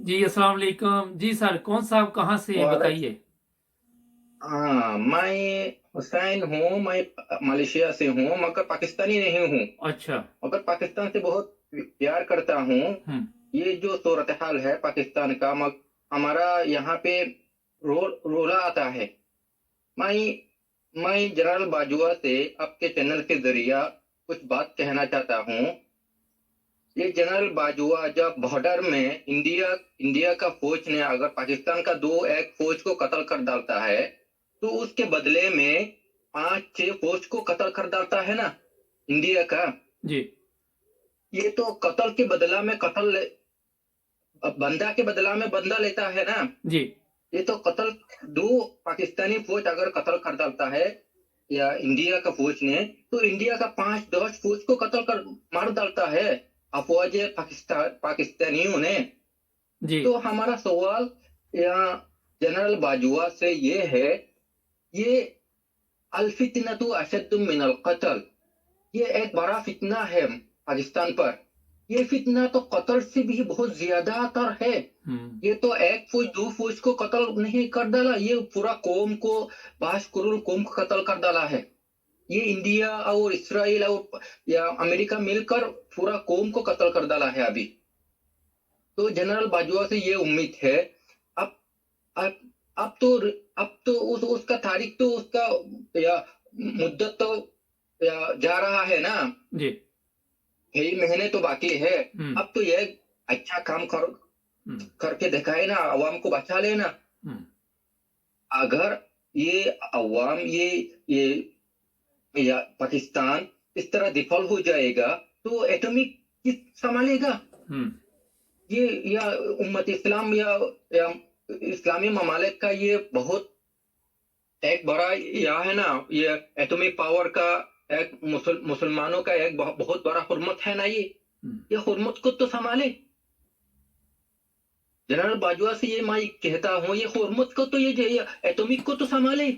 जी अस्सलाम वालेकुम जी सर, कौन साहब कहाँ से हैं वाले बताइए। हाँ, मैं हुसैन हूँ। मैं मलेशिया से हूँ, मगर पाकिस्तानी नहीं हूँ। अच्छा। मगर पाकिस्तान से बहुत प्यार करता हूँ। हम्म। ये जो सूरत हाल है पाकिस्तान का, हमारा यहाँ पे रोला आता है। मैं मैं जनरल बाजुआ से आपके चैनल के जरिए कुछ बात कहना चाहता हूँ। ये जनरल बाजुआ जब बॉर्डर में इंडिया का फौज ने अगर पाकिस्तान का एक फौज को कत्ल कर डालता है, तो उसके बदले में 5-6 फौज को कत्ल कर डालता है ना, इंडिया का। जी ये तो कत्ल के बदला में बंदा के बदला में बंदा लेता है ना। जी। ये तो कत्ल, दो पाकिस्तानी फौज अगर कत्ल कर डालता है या इंडिया का फौज ने, तो इंडिया का 5-10 फौज को कत्ल कर मार डालता है अफवाज पाकिस्तानियों ने। जी। तो हमारा सवाल या जनरल बाजुआ से ये है, ये अल फितनतु अशद्दु मिनल कत्ल, ये एक बड़ा फितना है पाकिस्तान पर। ये फितना तो कत्ल से भी बहुत ज्यादा तर है। ये तो एक फौज दो फौज को कत्ल नहीं कर डाला, ये पूरा कौम को, 5 करोड़ कौम को कत्ल कर डाला है। ये इंडिया और इसराइल और या अमेरिका मिलकर पूरा कौम को कत्ल कर डाला है अभी। तो जनरल बाजुआ से ये उम्मीद है, अब अब अब तो अब तो उसका तारीख तो उसका या मुद्दत तो या जा रहा है ना। जी। कई महीने तो बाकी है। अब तो ये अच्छा काम करके दिखाए ना, अवाम को बचा लेना। अगर ये अवाम या पाकिस्तान इस तरह विफल हो जाएगा, तो एटॉमिक किस संभालेगा? ये या उम्मत इस्लाम या इस्लामी ममालिक का ये बहुत एक बड़ा यह है ना, ये एटॉमिक पावर का एक मुसलमानों का एक बहुत बड़ा हुर्मत है ना। ये हुर्मत को तो संभाले। जनरल बाजवा से ये मैं कहता हूँ, ये हुर्मत को तो ये एटॉमिक को तो संभाले।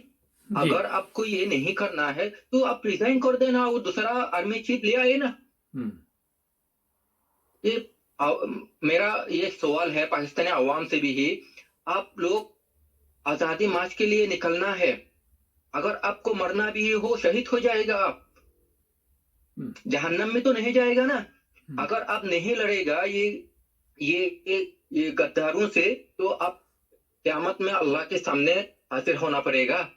अगर आपको ये नहीं करना है तो आप रिजाइन कर देना और दूसरा आर्मी चीफ ले आए ना। ये मेरा ये सवाल है पाकिस्तानी अवाम से भी ही, आप लोग आजादी मार्च के लिए निकलना है। अगर आपको मरना भी हो, शहीद हो जाएगा आप, जहन्नम में तो नहीं जाएगा ना। अगर आप नहीं लड़ेगा ये गद्दारों से, तो आप क़यामत में अल्लाह के सामने हाजिर होना पड़ेगा।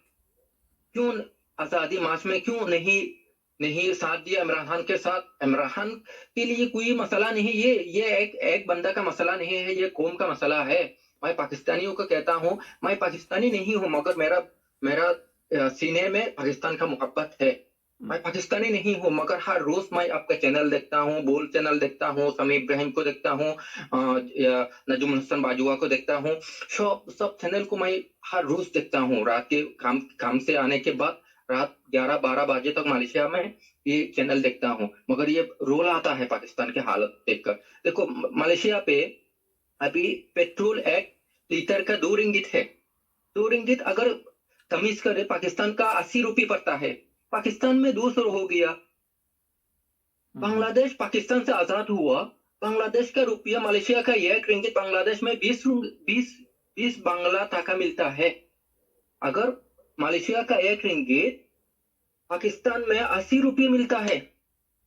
क्यों आजादी मार्च में क्यों नहीं साथ दिया इमरान खान के साथ? इमरान खान के लिए कोई मसला नहीं, ये एक बंदा का मसला नहीं है, ये कौम का मसला है। मैं पाकिस्तानियों को कहता हूँ, मैं पाकिस्तानी नहीं हूँ, मगर मेरा सीने में पाकिस्तान का मोहब्बत है। मैं पाकिस्तानी नहीं हूँ, मगर हर रोज मैं आपका चैनल देखता हूँ, बोल चैनल देखता हूँ, समी इब्राहिम को देखता हूँ, या नजमुल हसन बाजुआ को देखता हूँ। सब चैनल को मैं हर रोज देखता हूँ। रात के काम से आने के बाद रात 11-12 बजे तक मलेशिया में ये चैनल देखता हूँ, मगर ये रोल आता है पाकिस्तान की हालत देखकर। देखो मलेशिया पे अभी पेट्रोल 1 लीटर का 2 रिंगिट है। 2 रिंगिट अगर तमीज करे, पाकिस्तान का 80 रुपये पड़ता है, पाकिस्तान में 200 हो गया। बांग्लादेश पाकिस्तान से आजाद हुआ, बांग्लादेश का रुपया, मलेशिया का 1 रिंगिट बांग्लादेश में 20 बांग्ला टाका मिलता है। अगर मलेशिया का 1 रिंगिट पाकिस्तान में 80 रुपये मिलता है,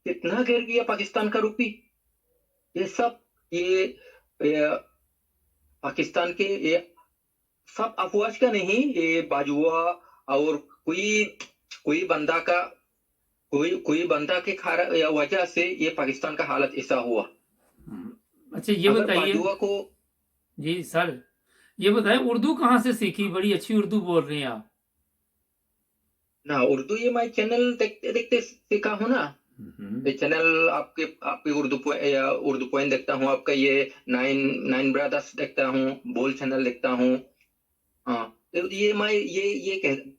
कितना गिर गया पाकिस्तान का रुपी। ये सब ये पाकिस्तान के ये सब अफवाज का नहीं, ये बाजुआ और कोई बंदा का कोई बंदा के वजह से ये पाकिस्तान का हालत ऐसा हुआ। अच्छा ये अगर बताइए बाजुआ को, जी सर, ये बताएं उर्दू कहाँ से सीखी? बड़ी अच्छी उर्दू बोल रहे हैं आप। ना उर्दू ये मैं चैनल देखते देखते सीखा हूँ ना। ये चैनल आपके उर्दू पॉइंट देखता हूँ, आपका ये नाइन ब्रदर्स देखता हूँ, बोल चैनल देखता हूँ। हाँ, तो ये मैं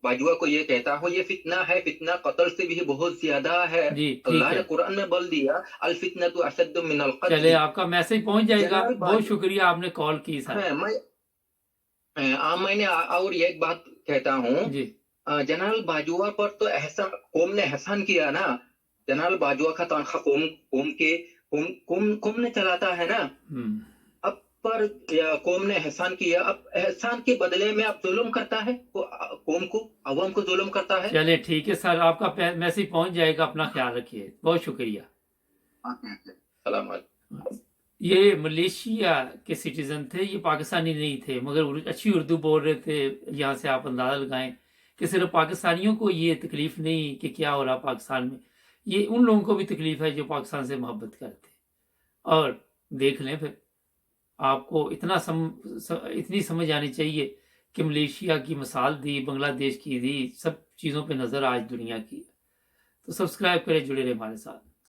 बाजुआ को ये कहता हूँ, ये फितना है, फितना कत्ल से भी बहुत ज्यादा है। जी ठीक अल्लाह है, ने कुरान में बोल दिया, अल फितनतु अशद्दु मिनल चले कत्ल। आपका मैसेज पहुंच जाएगा। जनरल बहुत शुक्रिया आपने कॉल की सर। हाँ, मैंने और एक बात कहता हूँ, जी जनरल बाजुआ पर तो एहसान, कौम ने एहसान किया ना। जनरल बाजुआ का तनख्वाह कौम ने चलाता है ना। अब پر یا قوم نے احسان کیا، اب احسان کے بدلے میں اب ظلم کرتا ہے، قوم کو، عوام کو ظلم کرتا ہے. چلے ٹھیک ہے سر، آپ کا میسج پہنچ جائے گا، اپنا خیال رکھیے، بہت شکریہ. السلام علیکم. یہ ملیشیا کے سٹیزن تھے، یہ پاکستانی نہیں تھے، مگر اچھی اردو بول رہے تھے. یہاں سے آپ اندازہ لگائیں کہ صرف پاکستانیوں کو یہ تکلیف نہیں کہ کیا ہو رہا پاکستان میں، یہ ان لوگوں کو بھی تکلیف ہے جو پاکستان سے محبت کرتے. اور دیکھ لیں پھر، آپ کو اتنی سمجھ آنی چاہیے کہ ملیشیا کی مثال دی، بنگلہ دیش کی دی، سب چیزوں پہ نظر آج دنیا کی. تو سبسکرائب کریں، جڑے رہے ہمارے ساتھ.